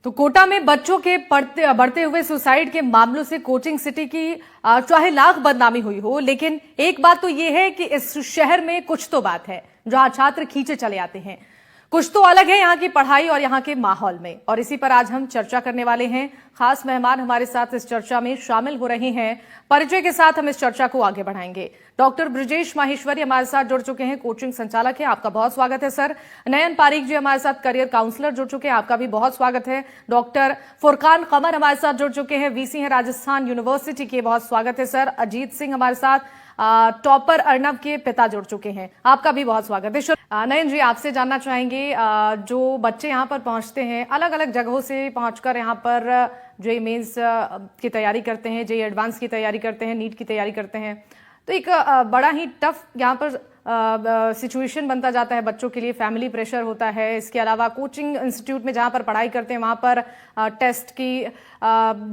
तो कोटा में बच्चों के बढ़ते हुए सुसाइड के मामलों से कोचिंग सिटी की चाहे लाख बदनामी हुई हो, लेकिन एक बात तो यह है कि इस शहर में कुछ तो बात है जहां छात्र खींचे चले आते हैं। कुछ तो अलग है यहाँ की पढ़ाई और यहाँ के माहौल में, और इसी पर आज हम चर्चा करने वाले हैं। खास मेहमान हमारे साथ इस चर्चा में शामिल हो रहे हैं। परिचय के साथ हम इस चर्चा को आगे बढ़ाएंगे। डॉक्टर ब्रजेश माहेश्वरी हमारे साथ जुड़ चुके हैं, कोचिंग संचालक है, आपका बहुत स्वागत है सर। नयन पारीक जी हमारे साथ करियर काउंसलर जुड़ चुके हैं, आपका भी बहुत स्वागत है। डॉक्टर फुरकान कमर हमारे साथ जुड़ चुके हैं, वीसी हैं राजस्थान यूनिवर्सिटी के, बहुत स्वागत है सर। अजीत सिंह हमारे साथ टॉपर अर्नब के पिता जुड़ चुके हैं, आपका भी बहुत स्वागत है। नयन जी, आपसे जानना चाहेंगे, जो बच्चे यहाँ पर पहुंचते हैं अलग अलग जगहों से पहुंचकर यहाँ पर जेईई मेंस की तैयारी करते हैं, जेईई एडवांस की तैयारी करते हैं, नीट की तैयारी करते हैं, तो एक बड़ा ही टफ यहाँ पर सिचुएशन बनता जाता है बच्चों के लिए। फैमिली प्रेशर होता है, इसके अलावा कोचिंग इंस्टीट्यूट में जहाँ पर पढ़ाई करते हैं वहाँ पर टेस्ट की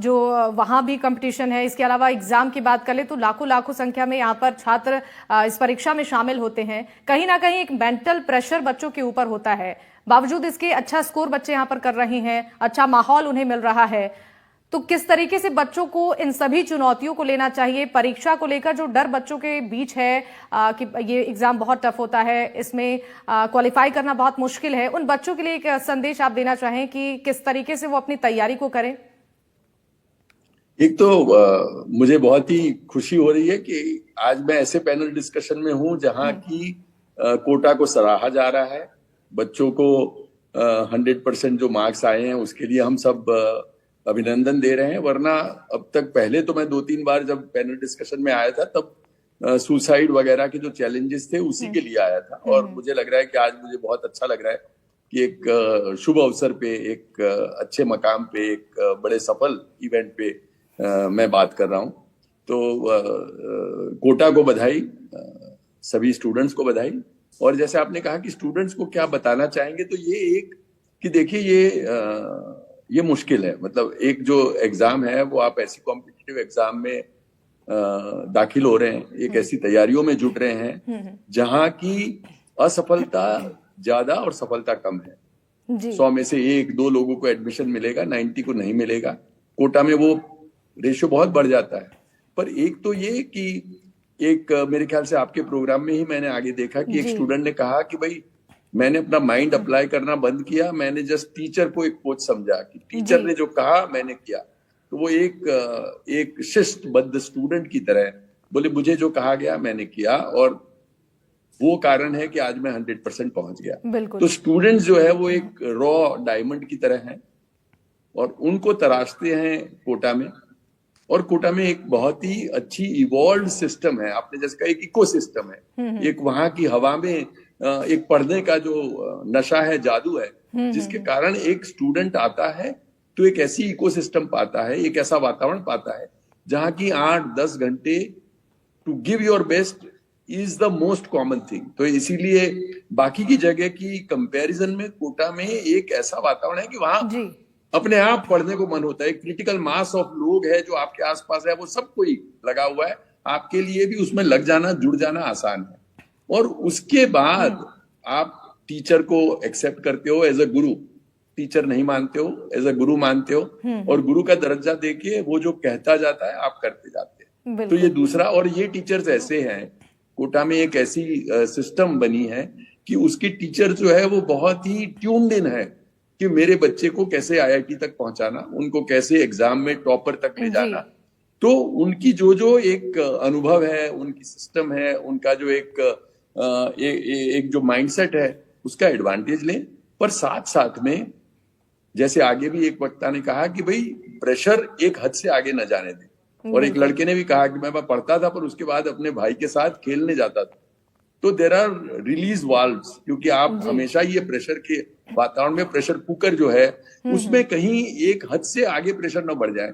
जो वहाँ भी कंपटीशन है। इसके अलावा एग्जाम की बात करें तो लाखों लाखों संख्या में यहाँ पर छात्र इस परीक्षा में शामिल होते हैं। कहीं ना कहीं एक मेंटल प्रेशर बच्चों के ऊपर होता है, बावजूद इसके अच्छा स्कोर बच्चे यहाँ पर कर रहे हैं, अच्छा माहौल उन्हें मिल रहा है। तो किस तरीके से बच्चों को इन सभी चुनौतियों को लेना चाहिए? परीक्षा को लेकर जो डर बच्चों के बीच है कि ये एग्जाम बहुत टफ होता है, इसमें क्वालिफाई करना बहुत मुश्किल है, उन बच्चों के लिए एक संदेश आप देना चाहें कि किस तरीके से वो अपनी तैयारी को करें? एक तो मुझे बहुत ही खुशी हो रही है कि आज मैं ऐसे पैनल डिस्कशन में हूं जहां की कोटा को सराहा जा रहा है। बच्चों को 100% जो मार्क्स आए हैं उसके लिए हम सब अभिनंदन दे रहे हैं। वरना अब तक पहले तो मैं 2-3 बार जब पैनल डिस्कशन में आया था तब सुसाइड वगैरह के जो चैलेंजेस थे उसी के लिए आया था, और मुझे लग रहा है कि आज मुझे बहुत अच्छा लग रहा है कि एक शुभ अवसर पे, एक अच्छे मकाम पे, एक बड़े सफल इवेंट पे मैं बात कर रहा हूं। तो कोटा को बधाई, सभी स्टूडेंट्स को बधाई। और जैसे आपने कहा कि स्टूडेंट्स को क्या बताना चाहेंगे, तो ये एक कि देखिए ये मुश्किल है। मतलब एक जो एग्जाम है वो आप ऐसी कॉम्पिटिटिव एग्जाम में दाखिल हो रहे हैं, एक ऐसी तैयारियों में जुट रहे हैं जहां की असफलता ज्यादा और सफलता कम है। 100 में से 1-2 लोगों को एडमिशन मिलेगा, 90 को नहीं मिलेगा। कोटा में वो रेशियो बहुत बढ़ जाता है। पर एक तो ये कि एक मेरे ख्याल से आपके प्रोग्राम में ही मैंने आगे देखा कि एक स्टूडेंट ने कहा कि भाई मैंने अपना माइंड अप्लाई करना बंद किया, मैंने जस्ट टीचर को एक कोच समझा कि टीचर ने जो कहा मैंने किया। तो वो एक शिस्तबद्ध स्टूडेंट की तरह बोले मुझे जो कहा गया मैंने किया, और वो कारण है कि आज मैं 100% पहुंच गया। तो स्टूडेंट्स जो है वो एक रॉ डायमंड की तरह हैं और उनको तराशते हैं कोटा में। और कोटा में एक बहुत ही अच्छी इवॉल्व सिस्टम है, आपने जैसे कहा एक इकोसिस्टम है। एक वहां की हवा में एक पढ़ने का जो नशा है, जादू है, जिसके कारण एक स्टूडेंट आता है तो एक ऐसी इकोसिस्टम पाता है, एक ऐसा वातावरण पाता है जहां की 8-10 घंटे to give your best is the most common thing. तो इसीलिए बाकी की जगह की कंपैरिजन में कोटा में एक ऐसा वातावरण है कि वहां अपने आप पढ़ने को मन होता है। क्रिटिकल मास ऑफ लोग है जो आपके आसपास है, वो सब कोई लगा हुआ है, आपके लिए भी उसमें लग जाना, जुड़ जाना आसान है। और उसके बाद आप टीचर को एक्सेप्ट करते हो एज अ गुरु, टीचर नहीं मानते हो, एज अ गुरु मानते हो, और गुरु का दर्जा देके वो जो कहता जाता है आप करते जाते हैं। तो ये दूसरा, और ये टीचर्स ऐसे हैं, कोटा में एक ऐसी सिस्टम बनी है कि उसकी टीचर जो है वो बहुत ही ट्यून्ड इन है कि मेरे बच्चे को कैसे आईआईटी तक पहुंचाना, उनको कैसे एग्जाम में टॉपर तक ले जाना। तो उनकी जो एक अनुभव है, उनकी सिस्टम है, उनका जो एक जो माइंडसेट है उसका एडवांटेज लें। पर साथ साथ में जैसे आगे भी एक वक्ता ने कहा कि भाई प्रेशर एक हद से आगे न जाने दें। और एक लड़के ने भी कहा कि मैं पढ़ता था पर उसके बाद अपने भाई के साथ खेलने जाता था। तो देयर आर रिलीज वाल्व्स, क्योंकि आप हमेशा ये प्रेशर के वातावरण में, प्रेशर कुकर जो है उसमें कहीं एक हद से आगे प्रेशर न बढ़ जाए,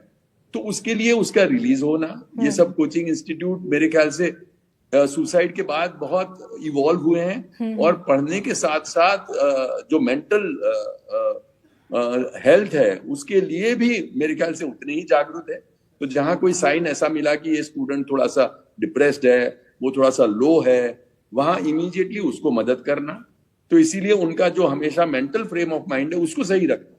तो उसके लिए उसका रिलीज होना। ये सब कोचिंग इंस्टीट्यूट मेरे ख्याल से सुसाइड के बाद बहुत इवॉल्व हुए हैं, और पढ़ने के साथ साथ जो मेंटल हेल्थ है उसके लिए भी मेरे ख्याल से उतने ही जागरूक है। तो जहां कोई साइन ऐसा मिला कि ये स्टूडेंट थोड़ा सा डिप्रेस्ड है, वो थोड़ा सा लो है, वहां इमीडिएटली उसको मदद करना। तो इसीलिए उनका जो हमेशा मेंटल फ्रेम ऑफ माइंड है उसको सही रखना।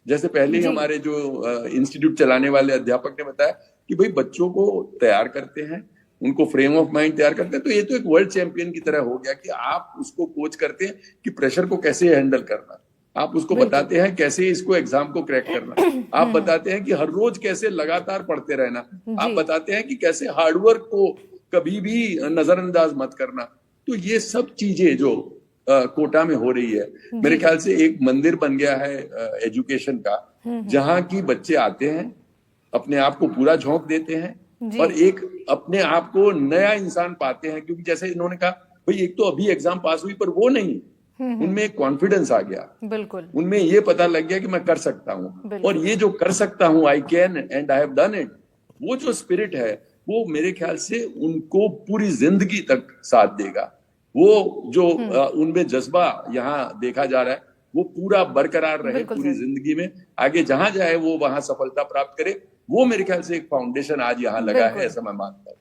जैसे पहले ही जी। हमारे जो इंस्टीट्यूट चलाने वाले अध्यापक ने बताया कि भाई बच्चों को तैयार करते हैं, उनको फ्रेम ऑफ माइंड तैयार करते हैं, तो ये तो एक वर्ल्ड चैंपियन की तरह हो गया कि आप उसको कोच करते हैं कि प्रेशर को कैसे हैंडल करना, आप उसको बिल्कुल। बताते हैं कैसे इसको एग्जाम को क्रैक करना, आप बताते हैं कि हर रोज कैसे लगातार पढ़ते रहना, आप जी। बताते हैं कि कैसे हार्डवर्क को कभी भी नजरअंदाज मत करना। तो ये सब चीजें जो कोटा में हो रही है, मेरे ख्याल से एक मंदिर बन गया है एजुकेशन का, जहां की बच्चे आते हैं, अपने आप को पूरा झोंक देते हैं जी। और एक अपने आप को नया इंसान पाते हैं। क्योंकि जैसे इन्होंने कहा भाई एक तो अभी एग्जाम पास हुई, पर वो नहीं, उनमें एक कॉन्फिडेंस आ गया, बिल्कुल। उनमें ये पता लग गया कि मैं कर सकता हूँ, बिल्कुल। और ये जो कर सकता हूँ, I can and I have done it, वो जो स्पिरिट है वो मेरे ख्याल से उनको पूरी जिंदगी तक साथ देगा। वो जो उनमें जज्बा यहाँ देखा जा रहा है वो पूरा बरकरार रहे बिल्कुल पूरी सर। जिंदगी में, आगे जहां जाए वो वहां सफलता प्राप्त करे। वो मेरे ख्याल से एक फाउंडेशन आज यहाँ लगा है, बिल्कुल। ऐसा मैं मानता हूँ।